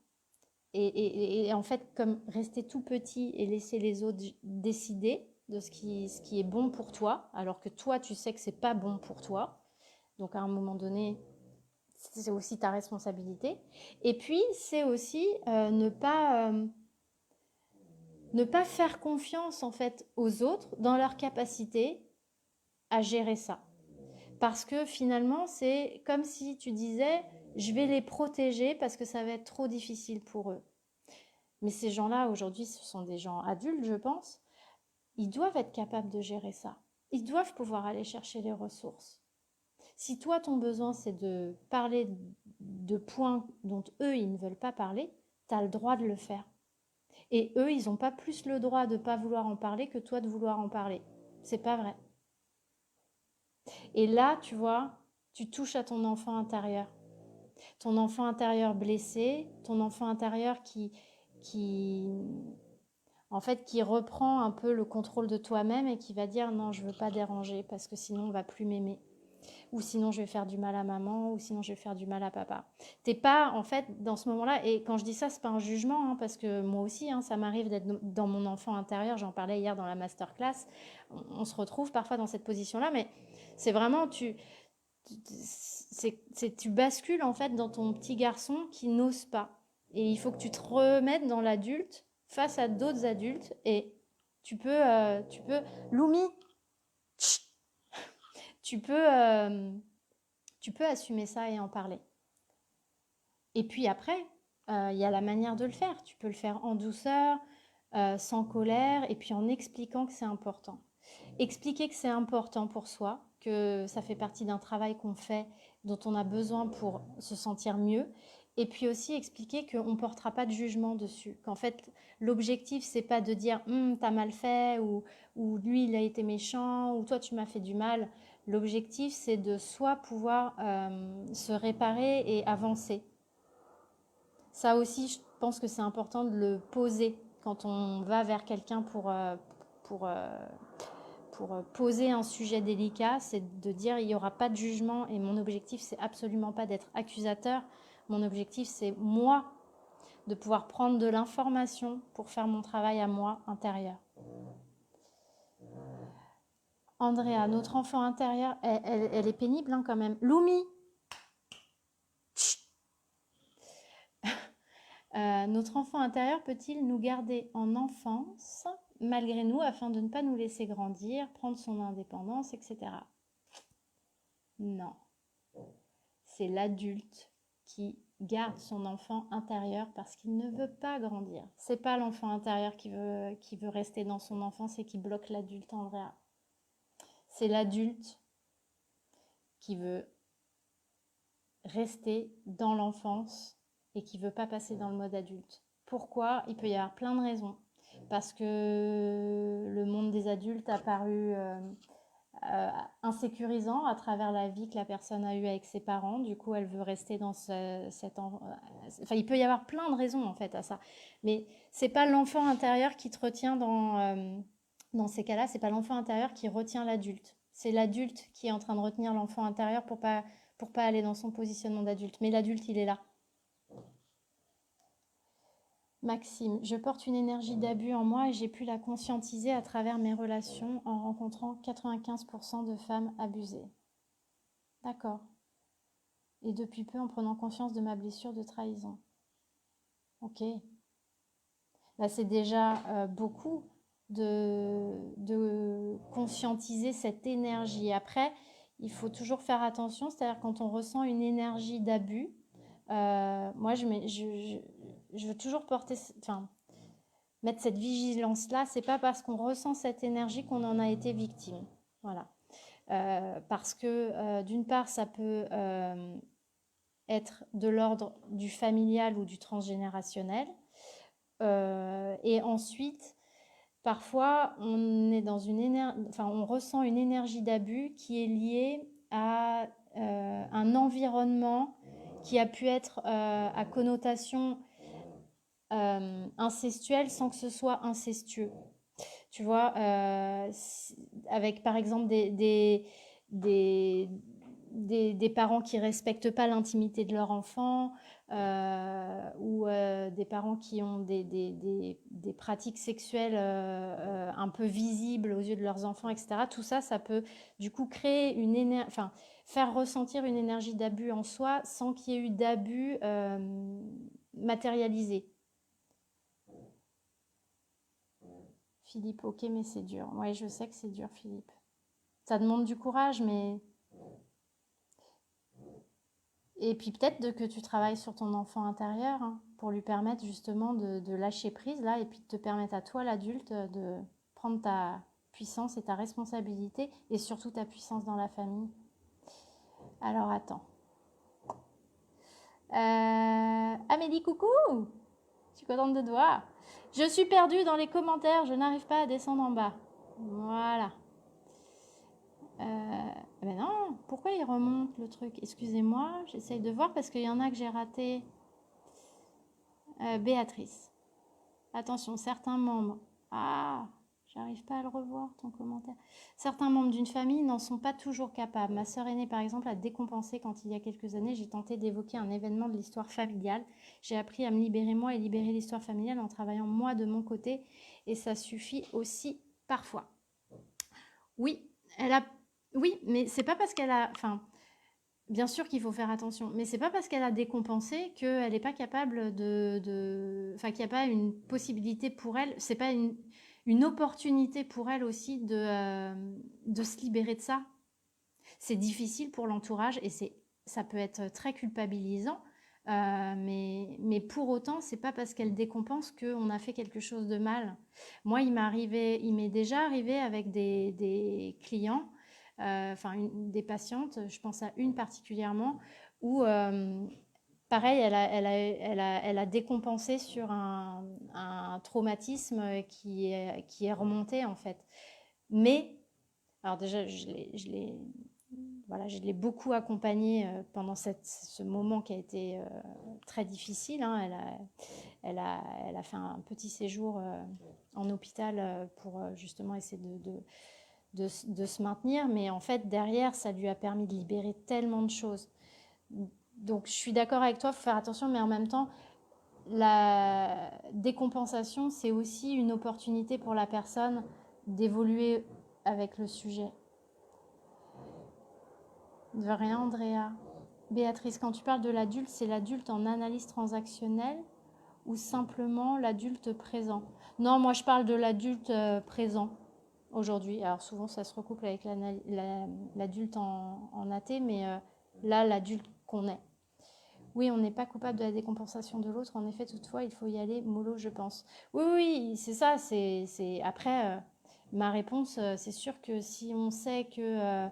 et en fait comme rester tout petit et laisser les autres décider de ce qui est bon pour toi, alors que toi tu sais que c'est pas bon pour toi. Donc à un moment donné, c'est aussi ta responsabilité. Et puis c'est aussi ne pas faire confiance en fait aux autres dans leur capacité à gérer ça. Parce que finalement, c'est comme si tu disais, je vais les protéger parce que ça va être trop difficile pour eux. Mais ces gens-là, aujourd'hui, ce sont des gens adultes, je pense. Ils doivent être capables de gérer ça. Ils doivent pouvoir aller chercher les ressources. Si toi, ton besoin, c'est de parler de points dont eux, ils ne veulent pas parler, tu as le droit de le faire. Et eux, ils n'ont pas plus le droit de ne pas vouloir en parler que toi de vouloir en parler. C'est pas vrai. Et là, tu vois, tu touches à ton enfant intérieur. Ton enfant intérieur blessé, ton enfant intérieur qui, en fait, qui reprend un peu le contrôle de toi-même et qui va dire non, je veux pas déranger parce que sinon on va plus m'aimer. Ou sinon je vais faire du mal à maman, ou sinon je vais faire du mal à papa. T'es pas, en fait, dans ce moment-là, et quand je dis ça, c'est pas un jugement, hein, parce que moi aussi, hein, ça m'arrive d'être dans mon enfant intérieur, j'en parlais hier dans la masterclass, on se retrouve parfois dans cette position-là, mais c'est vraiment, tu bascules en fait dans ton petit garçon qui n'ose pas. Et il faut que tu te remettes dans l'adulte, face à d'autres adultes, et Loumi, tu peux, euh, tu peux assumer ça et en parler. Et puis après, il y a la manière de le faire. Tu peux le faire en douceur, sans colère, et puis en expliquant que c'est important. Expliquer que c'est important pour soi, que ça fait partie d'un travail qu'on fait, dont on a besoin pour se sentir mieux. Et puis aussi expliquer qu'on ne portera pas de jugement dessus. Qu'en fait, l'objectif, c'est pas de dire t'as mal fait, ou lui, il a été méchant, ou toi, tu m'as fait du mal. L'objectif, c'est de soit pouvoir se réparer et avancer. Ça aussi, je pense que c'est important de le poser quand on va vers quelqu'un pour, poser un sujet délicat, c'est de dire il n'y aura pas de jugement et mon objectif, c'est absolument pas d'être accusateur. Mon objectif, c'est moi de pouvoir prendre de l'information pour faire mon travail à moi intérieur. Andrea, notre enfant intérieur, elle est pénible hein, quand même. Loumi, notre enfant intérieur peut-il nous garder en enfance malgré nous afin de ne pas nous laisser grandir, prendre son indépendance, etc. Non, c'est l'adulte qui garde son enfant intérieur parce qu'il ne veut pas grandir. C'est pas l'enfant intérieur qui veut rester dans son enfance et qui bloque l'adulte en vrai. C'est l'adulte qui veut rester dans l'enfance et qui veut pas passer dans le mode adulte. Pourquoi? Il peut y avoir plein de raisons. Parce que le monde des adultes a paru insécurisant à travers la vie que la personne a eue avec ses parents. Du coup, elle veut rester dans Enfin, il peut y avoir plein de raisons en fait à ça. Mais c'est pas l'enfant intérieur qui te retient dans ces cas-là. C'est pas l'enfant intérieur qui retient l'adulte. C'est l'adulte qui est en train de retenir l'enfant intérieur pour pas aller dans son positionnement d'adulte. Mais l'adulte, il est là. Maxime, je porte une énergie d'abus en moi et j'ai pu la conscientiser à travers mes relations en rencontrant 95% de femmes abusées. D'accord. Et depuis peu en prenant conscience de ma blessure de trahison. Ok. Là, c'est déjà beaucoup de conscientiser cette énergie. Après, il faut toujours faire attention, c'est-à-dire quand on ressent une énergie d'abus, moi, je veux toujours mettre cette vigilance-là. C'est pas parce qu'on ressent cette énergie qu'on en a été victime. Voilà. Parce que d'une part, ça peut être de l'ordre du familial ou du transgénérationnel. Et ensuite, parfois, on ressent une énergie d'abus qui est liée à un environnement qui a pu être à connotation incestuelle sans que ce soit incestueux. Tu vois, avec par exemple des parents qui respectent pas l'intimité de leur enfant ou des parents qui ont des pratiques sexuelles un peu visibles aux yeux de leurs enfants, etc. Tout ça, ça peut du coup créer faire ressentir une énergie d'abus en soi sans qu'il y ait eu d'abus matérialisé. Philippe, ok, mais c'est dur. Ouais, je sais que c'est dur, Philippe. Ça demande du courage, mais... Et puis peut-être que tu travailles sur ton enfant intérieur hein, pour lui permettre justement de lâcher prise, là, et puis de te permettre à toi, l'adulte, de prendre ta puissance et ta responsabilité, et surtout ta puissance dans la famille. Alors, attends. Amélie, coucou! Je suis contente de te voir. Je suis perdue dans les commentaires, je n'arrive pas à descendre en bas. Voilà. Ben non, pourquoi il remonte le truc? Excusez-moi, j'essaye de voir parce qu'il y en a que j'ai raté. Béatrice. Attention, certains membres. Ah, j'arrive pas à le revoir, ton commentaire. Certains membres d'une famille n'en sont pas toujours capables. Ma sœur aînée, par exemple, a décompensé quand il y a quelques années, j'ai tenté d'évoquer un événement de l'histoire familiale. J'ai appris à me libérer moi et libérer l'histoire familiale en travaillant moi de mon côté. Et ça suffit aussi parfois. Oui, oui, mais c'est pas parce qu'elle a... Enfin, bien sûr qu'il faut faire attention, mais c'est pas parce qu'elle a décompensé qu'elle n'est pas capable Enfin, qu'il n'y a pas une possibilité pour elle, c'est pas une opportunité pour elle aussi de se libérer de ça. C'est difficile pour l'entourage et ça peut être très culpabilisant, mais pour autant, c'est pas parce qu'elle décompense qu'on a fait quelque chose de mal. Moi, il m'est déjà arrivé avec des clients, des patientes, je pense à une particulièrement, où pareil, elle a décompensé sur un traumatisme qui est remonté en fait. Mais, alors déjà, je l'ai beaucoup accompagnée pendant ce moment qui a été très difficile. Hein. Elle a fait un petit séjour en hôpital pour justement essayer de se maintenir. Mais en fait, derrière, ça lui a permis de libérer tellement de choses. Donc, je suis d'accord avec toi, il faut faire attention, mais en même temps, la décompensation, c'est aussi une opportunité pour la personne d'évoluer avec le sujet. De rien, Andrea. Béatrice, quand tu parles de l'adulte, c'est l'adulte en analyse transactionnelle ou simplement l'adulte présent? Non, moi je parle de l'adulte présent aujourd'hui. Alors souvent ça se recouple avec l'adulte en athée, mais là l'adulte qu'on est. Oui, on n'est pas coupable de la décompensation de l'autre. En effet, toutefois, il faut y aller mollo, je pense. Oui, oui, c'est ça. Après, ma réponse, c'est sûr que si on sait je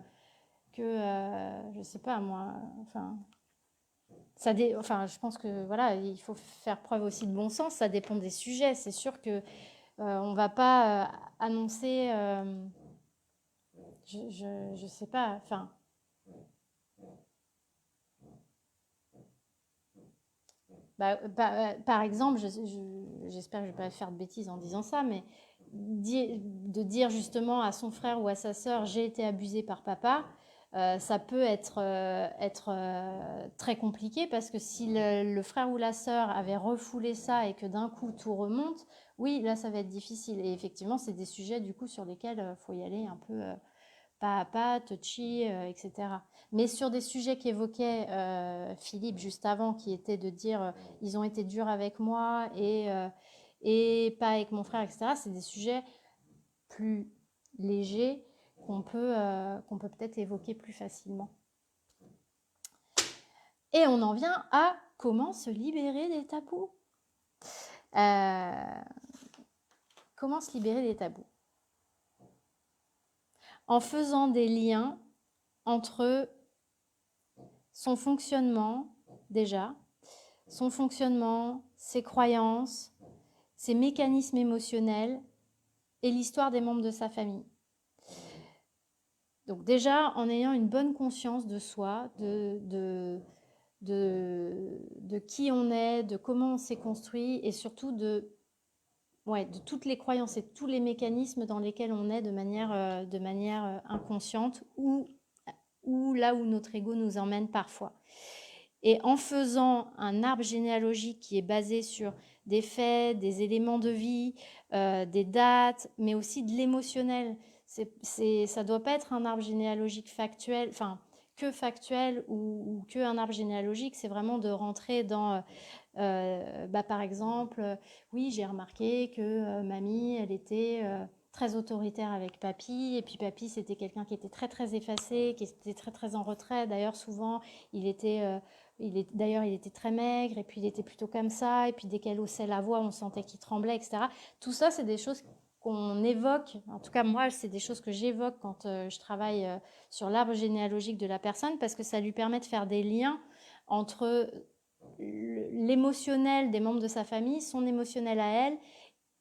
sais pas moi, enfin, enfin, je pense que voilà, il faut faire preuve aussi de bon sens. Ça dépend des sujets. C'est sûr que on va pas annoncer, je sais pas, enfin. Par exemple, j'espère que je ne vais pas faire de bêtises en disant ça, mais de dire justement à son frère ou à sa sœur, j'ai été abusé par papa, ça peut être très compliqué parce que si le frère ou la sœur avait refoulé ça et que d'un coup tout remonte, oui, là ça va être difficile. Et effectivement, c'est des sujets du coup sur lesquels il faut y aller un peu pas à pas, touchy, etc. Mais sur des sujets qu'évoquait Philippe juste avant, qui était de dire ils ont été durs avec moi et pas avec mon frère, etc., c'est des sujets plus légers qu'on peut peut-être évoquer plus facilement. Et on en vient à comment se libérer des tabous. Comment se libérer des tabous? En faisant des liens entre son fonctionnement, déjà, son fonctionnement, ses croyances, ses mécanismes émotionnels et l'histoire des membres de sa famille. Donc déjà, en ayant une bonne conscience de soi, de qui on est, de comment on s'est construit et surtout de toutes les croyances et tous les mécanismes dans lesquels on est de manière inconsciente ou là où notre ego nous emmène parfois. Et en faisant un arbre généalogique qui est basé sur des faits, des éléments de vie, des dates, mais aussi de l'émotionnel. Ça ne doit pas être un arbre généalogique factuel, enfin, que factuel ou que un arbre généalogique. C'est vraiment de rentrer dans, par exemple, oui, j'ai remarqué que mamie, elle était très autoritaire avec papy, et puis papy, c'était quelqu'un qui était très, très effacé, qui était très, très en retrait. D'ailleurs, souvent, il était très maigre, et puis il était plutôt comme ça, et puis dès qu'elle haussait la voix, on sentait qu'il tremblait, etc. Tout ça, c'est des choses qu'on évoque, en tout cas moi, c'est des choses que j'évoque quand je travaille sur l'arbre généalogique de la personne, parce que ça lui permet de faire des liens entre l'émotionnel des membres de sa famille, son émotionnel à elle,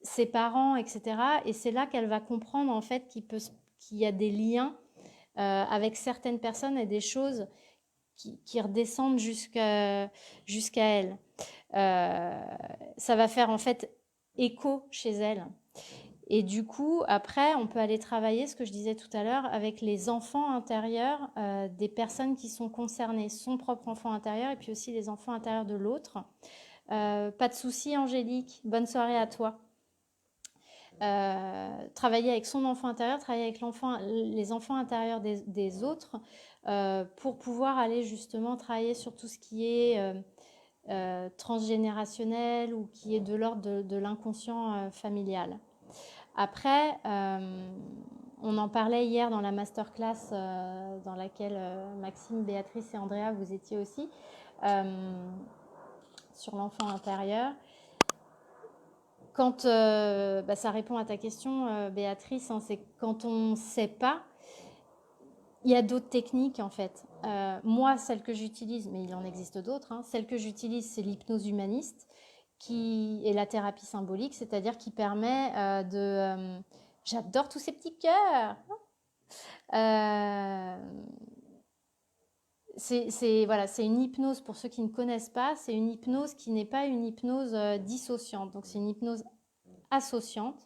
ses parents, etc. Et c'est là qu'elle va comprendre en fait qu'il y a des liens avec certaines personnes et des choses qui redescendent jusqu'à elle. Ça va faire en fait écho chez elle. Et du coup, après, on peut aller travailler, ce que je disais tout à l'heure, avec les enfants intérieurs des personnes qui sont concernées, son propre enfant intérieur et puis aussi les enfants intérieurs de l'autre. Pas de souci, Angélique, bonne soirée à toi. Travailler avec son enfant intérieur, travailler avec les enfants intérieurs des autres pour pouvoir aller justement travailler sur tout ce qui est transgénérationnel ou qui est de l'ordre de l'inconscient familial. Après, on en parlait hier dans la masterclass dans laquelle Maxime, Béatrice et Andrea, vous étiez aussi, sur l'enfant intérieur. Quand, ça répond à ta question, Béatrice, hein, c'est quand on ne sait pas, il y a d'autres techniques en fait. Moi, celle que j'utilise, mais il en existe d'autres, hein, celle que j'utilise, c'est l'hypnose humaniste et la thérapie symbolique, c'est-à-dire qui permet j'adore tous ces petits cœurs. C'est une hypnose, pour ceux qui ne connaissent pas, c'est une hypnose qui n'est pas une hypnose dissociante. Donc c'est une hypnose associante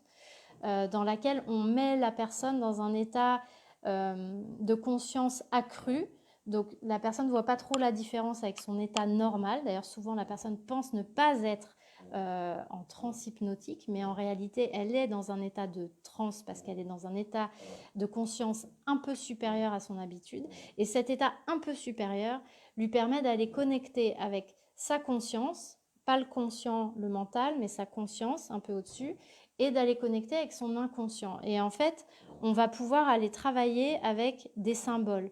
dans laquelle on met la personne dans un état de conscience accru. Donc la personne ne voit pas trop la différence avec son état normal. D'ailleurs, souvent la personne pense ne pas être en transe hypnotique, mais en réalité, elle est dans un état de transe parce qu'elle est dans un état de conscience un peu supérieur à son habitude. Et cet état un peu supérieur lui permet d'aller connecter avec sa conscience pas le conscient, le mental, mais sa conscience un peu au-dessus, et d'aller connecter avec son inconscient. Et en fait, on va pouvoir aller travailler avec des symboles.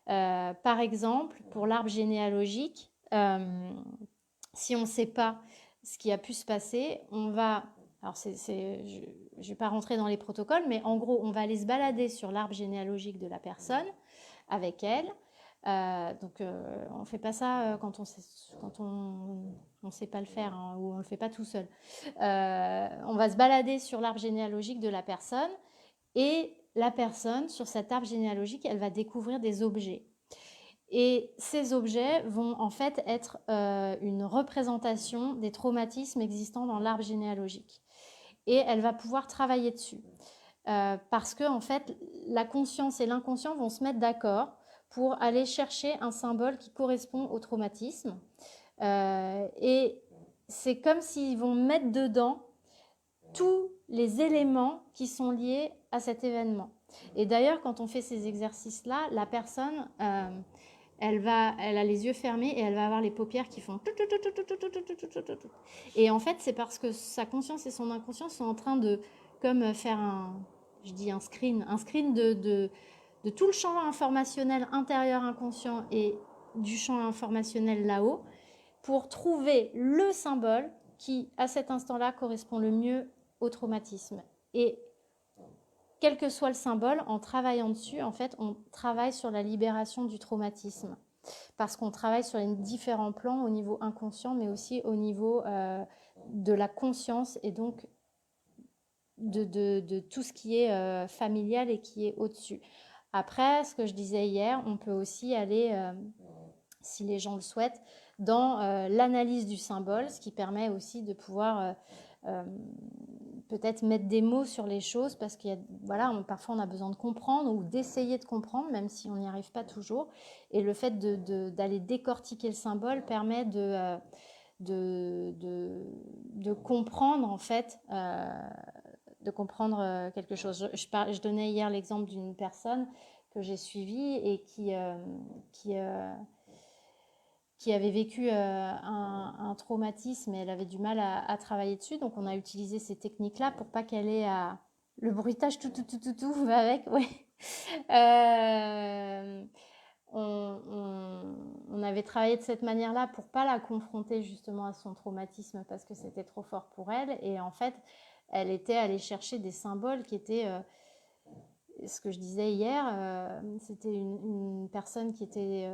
Par exemple, pour l'arbre généalogique, si on ne sait pas ce qui a pu se passer, on va... Alors, je ne vais pas rentrer dans les protocoles, mais en gros, on va aller se balader sur l'arbre généalogique de la personne avec elle. On ne fait pas ça quand on sait pas le faire, hein, ou on ne le fait pas tout seul. On va se balader sur l'arbre généalogique de la personne et la personne, sur cet arbre généalogique, elle va découvrir des objets. Et ces objets vont en fait être une représentation des traumatismes existants dans l'arbre généalogique. Et elle va pouvoir travailler dessus. Parce que en fait, la conscience et l'inconscient vont se mettre d'accord pour aller chercher un symbole qui correspond au traumatisme. Et c'est comme s'ils vont mettre dedans tous les éléments qui sont liés à cet événement. Et d'ailleurs, quand on fait ces exercices-là, la personne, elle a les yeux fermés et elle va avoir les paupières qui font... Et en fait, c'est parce que sa conscience et son inconscient sont en train de comme faire un screen de tout le champ informationnel intérieur inconscient et du champ informationnel là-haut pour trouver le symbole qui, à cet instant-là, correspond le mieux au traumatisme. Et quel que soit le symbole, en travaillant dessus, en fait, on travaille sur la libération du traumatisme. Parce qu'on travaille sur les différents plans au niveau inconscient, mais aussi au niveau de la conscience et donc de tout ce qui est familial et qui est au-dessus. Après, ce que je disais hier, on peut aussi aller, si les gens le souhaitent, dans l'analyse du symbole, ce qui permet aussi de pouvoir peut-être mettre des mots sur les choses, parce qu'il y a, voilà, parfois on a besoin de comprendre ou d'essayer de comprendre, même si on n'y arrive pas toujours. Et le fait d'aller décortiquer le symbole permet de comprendre en fait, de comprendre quelque chose. Je donnais hier l'exemple d'une personne que j'ai suivie et qui avait vécu un traumatisme et elle avait du mal à travailler dessus. Donc, on a utilisé ces techniques-là pour pas qu'elle ait le bruitage tout va avec. Ouais. On avait travaillé de cette manière-là pour pas la confronter justement à son traumatisme parce que c'était trop fort pour elle. Et en fait, elle était allée chercher des symboles qui étaient... ce que je disais hier, c'était une personne qui était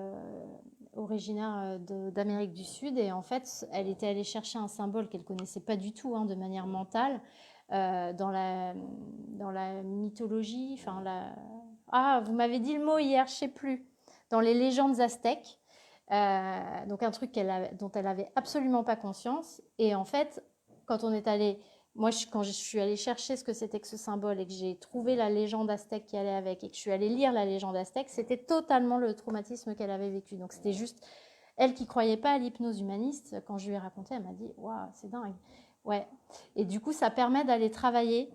originaire d'Amérique du Sud et en fait, elle était allée chercher un symbole qu'elle connaissait pas du tout de manière mentale dans la mythologie. Vous m'avez dit le mot hier, je sais plus. Dans les légendes aztèques, donc un truc dont elle avait absolument pas conscience. Et en fait, quand on est allé moi, quand je suis allée chercher ce que c'était que ce symbole et que j'ai trouvé la légende aztèque qui allait avec et que je suis allée lire la légende aztèque, c'était totalement le traumatisme qu'elle avait vécu. Donc c'était juste elle qui croyait pas à l'hypnose humaniste. Quand je lui ai raconté, elle m'a dit waouh, c'est dingue. Ouais. Et du coup, ça permet d'aller travailler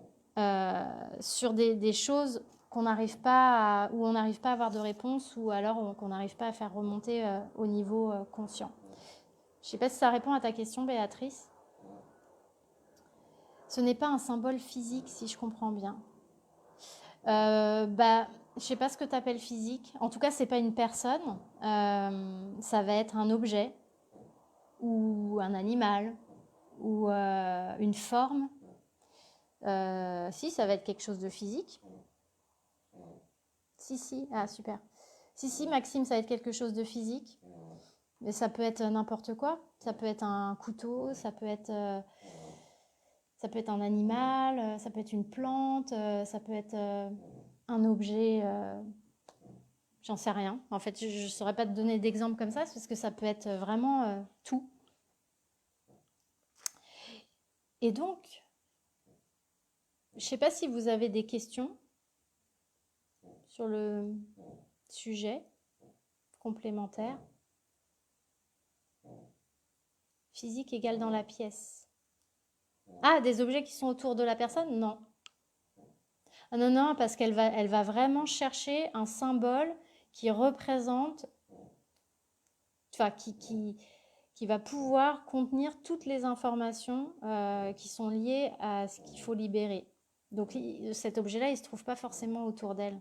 sur des choses qu'on n'arrive pas où on n'arrive pas à avoir de réponse ou alors qu'on n'arrive pas à faire remonter au niveau conscient. Je sais pas si ça répond à ta question, Béatrice. Ce n'est pas un symbole physique, si je comprends bien. Je sais pas ce que tu appelles physique. En tout cas, c'est pas une personne. Ça va être un objet ou un animal ou une forme. Si, ça va être quelque chose de physique. Si. Ah, super. Si, Maxime, ça va être quelque chose de physique. Mais ça peut être n'importe quoi. Ça peut être un couteau, ça peut être un animal, ça peut être une plante, ça peut être un objet, j'en sais rien. En fait, je ne saurais pas te donner d'exemple comme ça, parce que ça peut être vraiment tout. Et donc, je ne sais pas si vous avez des questions sur le sujet complémentaire. Physique égale dans la pièce. Ah, des objets qui sont autour de la personne? Non. Ah non, parce qu'elle va vraiment chercher un symbole qui représente, enfin, qui qui va pouvoir contenir toutes les informations qui sont liées à ce qu'il faut libérer. Donc cet objet-là, il ne se trouve pas forcément autour d'elle.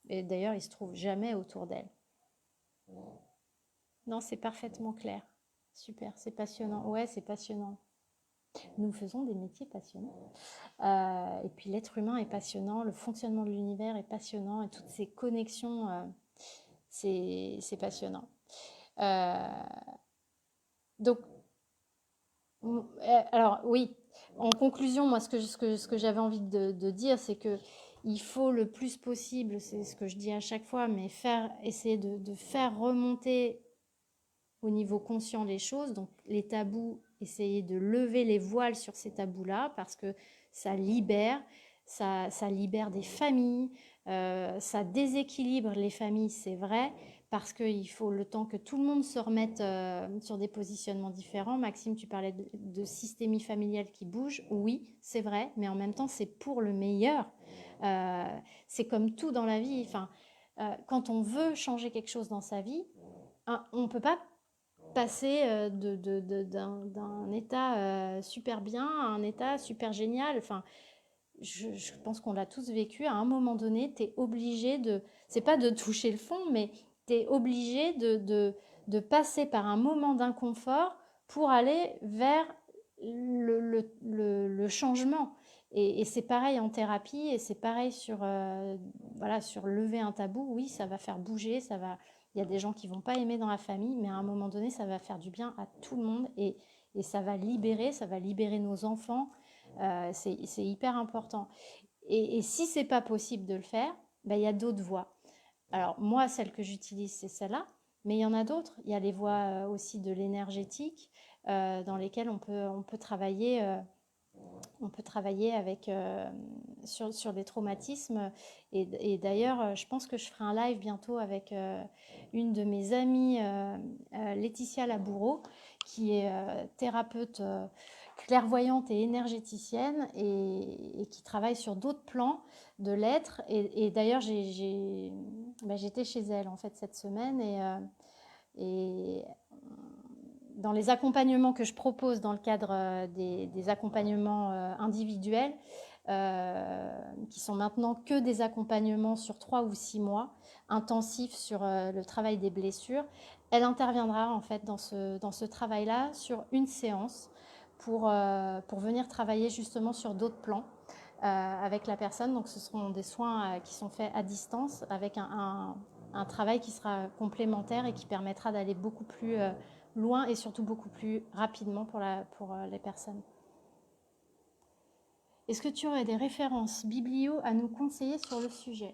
Et d'ailleurs, il ne se trouve jamais autour d'elle. Non, c'est parfaitement clair. Super, c'est passionnant. Ouais, c'est passionnant. Nous faisons des métiers passionnants. Et puis l'être humain est passionnant, le fonctionnement de l'univers est passionnant et toutes ces connexions, c'est passionnant. Euh, donc, alors oui, en conclusion, moi, ce que j'avais envie de dire, c'est que il faut le plus possible, c'est ce que je dis à chaque fois, mais essayer de faire remonter au niveau conscient les choses, donc les tabous, essayer de lever les voiles sur ces tabous-là, parce que ça libère, ça libère des familles, ça déséquilibre les familles, c'est vrai, parce qu'il faut le temps que tout le monde se remette sur des positionnements différents. Maxime, tu parlais de systémie familiale qui bouge, oui, c'est vrai, mais en même temps, c'est pour le meilleur. C'est comme tout dans la vie, enfin, quand on veut changer quelque chose dans sa vie, on ne peut pas passer d'un état super bien à un état super génial. Enfin, je pense qu'on l'a tous vécu. À un moment donné, tu es obligé de... C'est pas de toucher le fond, mais tu es obligé de passer par un moment d'inconfort pour aller vers le changement. Et c'est pareil en thérapie, et c'est pareil voilà, sur lever un tabou. Oui, ça va faire bouger, ça va... Il y a des gens qui vont pas aimer dans la famille, mais à un moment donné, ça va faire du bien à tout le monde et ça va libérer nos enfants. C'est hyper important. Et si c'est pas possible de le faire, ben, il y a d'autres voies. Alors moi, celle que j'utilise, c'est celle-là, mais il y en a d'autres. Il y a les voies aussi de l'énergétique dans lesquelles on peut travailler. On peut travailler avec, sur des traumatismes. Et d'ailleurs, je pense que je ferai un live bientôt avec une de mes amies, Laetitia Laboureau, qui est thérapeute clairvoyante et énergéticienne et qui travaille sur d'autres plans de l'être. Et d'ailleurs, j'étais chez elle en fait cette semaine et dans les accompagnements que je propose dans le cadre des accompagnements individuels, qui sont maintenant que des accompagnements sur 3 ou 6 mois, intensifs sur le travail des blessures, elle interviendra en fait dans ce travail-là sur une séance pour venir travailler justement sur d'autres plans avec la personne. Donc ce seront des soins qui sont faits à distance avec un travail qui sera complémentaire et qui permettra d'aller beaucoup plus loin et surtout beaucoup plus rapidement pour les personnes. Est-ce que tu aurais des références biblio à nous conseiller sur le sujet?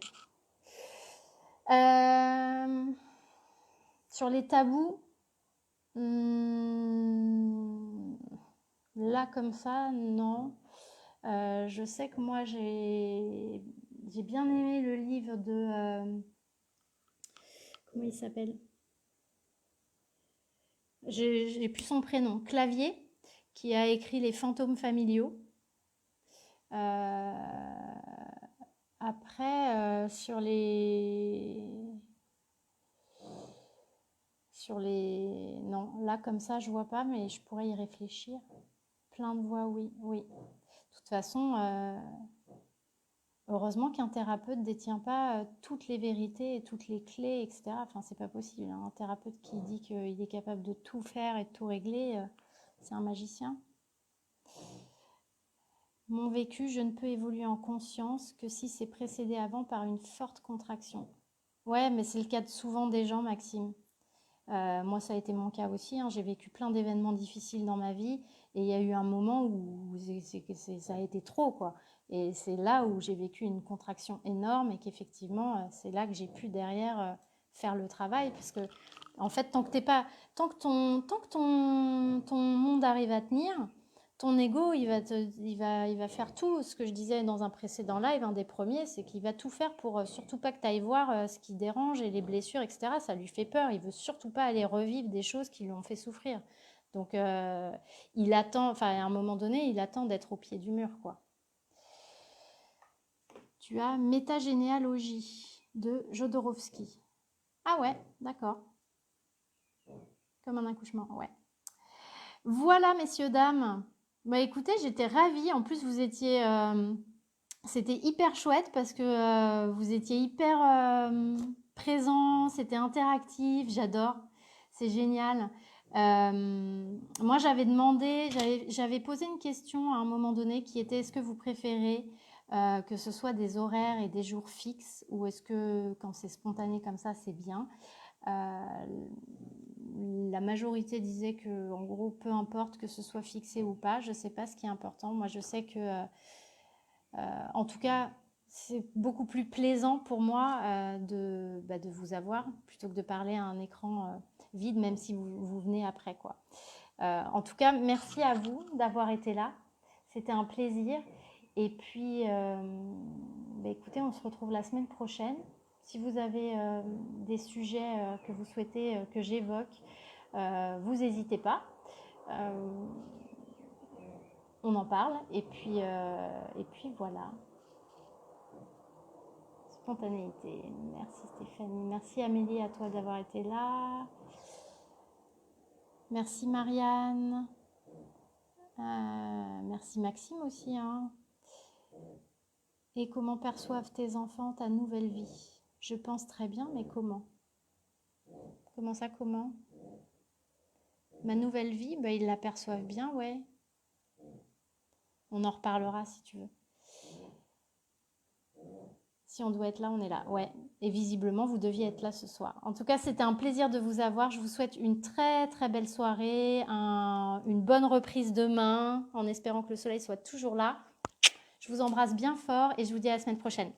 Sur les tabous, là comme ça, non. Je sais que moi j'ai bien aimé le livre de... comment il s'appelle? J'ai plus son prénom. Clavier, qui a écrit Les fantômes familiaux. Après, sur les... Non, là comme ça, je vois pas, mais je pourrais y réfléchir. Plein de voix, oui, oui. De toute façon, heureusement qu'un thérapeute ne détient pas toutes les vérités et toutes les clés, etc. Enfin, c'est pas possible, hein. Un thérapeute qui dit qu'il est capable de tout faire et de tout régler, c'est un magicien. Mon vécu, je ne peux évoluer en conscience que si c'est précédé avant par une forte contraction. Ouais, mais c'est le cas de souvent des gens, Maxime. Moi, ça a été mon cas aussi, hein. J'ai vécu plein d'événements difficiles dans ma vie et il y a eu un moment où ça a été trop, quoi. Et c'est là où j'ai vécu une contraction énorme et qu'effectivement, c'est là que j'ai pu derrière faire le travail. Parce que, en fait, tant que ton monde arrive à tenir, ton ego, il va faire tout. Ce que je disais dans un précédent live, un des premiers, c'est qu'il va tout faire pour surtout pas que tu ailles voir ce qui dérange et les blessures, etc. Ça lui fait peur. Il veut surtout pas aller revivre des choses qui lui ont fait souffrir. Donc, il attend, enfin, à un moment donné, il attend d'être au pied du mur, quoi. Tu as Métagénéalogie de Jodorowsky. Ah ouais, d'accord. Comme un accouchement, ouais. Voilà, messieurs, dames. Bah écoutez, j'étais ravie. En plus, c'était hyper chouette parce que vous étiez hyper présents, c'était interactif, j'adore. C'est génial. Moi, j'avais posé une question à un moment donné qui était est-ce que vous préférez que ce soit des horaires et des jours fixes ou est-ce que quand c'est spontané comme ça, c'est bien? Euh, la majorité disait que, en gros, peu importe que ce soit fixé ou pas, je ne sais pas ce qui est important. Moi, je sais que, en tout cas, c'est beaucoup plus plaisant pour moi de vous avoir plutôt que de parler à un écran vide, même si vous venez après, quoi. En tout cas, merci à vous d'avoir été là. C'était un plaisir. Et puis, écoutez, on se retrouve la semaine prochaine. Si vous avez des sujets que vous souhaitez que j'évoque, vous n'hésitez pas. Euh, on en parle. Et puis voilà. Spontanéité. Merci Stéphanie. Merci Amélie à toi d'avoir été là. Merci Marianne. Merci Maxime aussi, hein. Et comment perçoivent tes enfants ta nouvelle vie? Je pense très bien, mais comment? Comment ça, comment? Ma nouvelle vie, bah, ils la perçoivent bien, ouais. On en reparlera si tu veux. Si on doit être là, on est là, ouais. Et visiblement, vous deviez être là ce soir. En tout cas, c'était un plaisir de vous avoir. Je vous souhaite une très très belle soirée, une bonne reprise demain, en espérant que le soleil soit toujours là. Je vous embrasse bien fort et je vous dis à la semaine prochaine.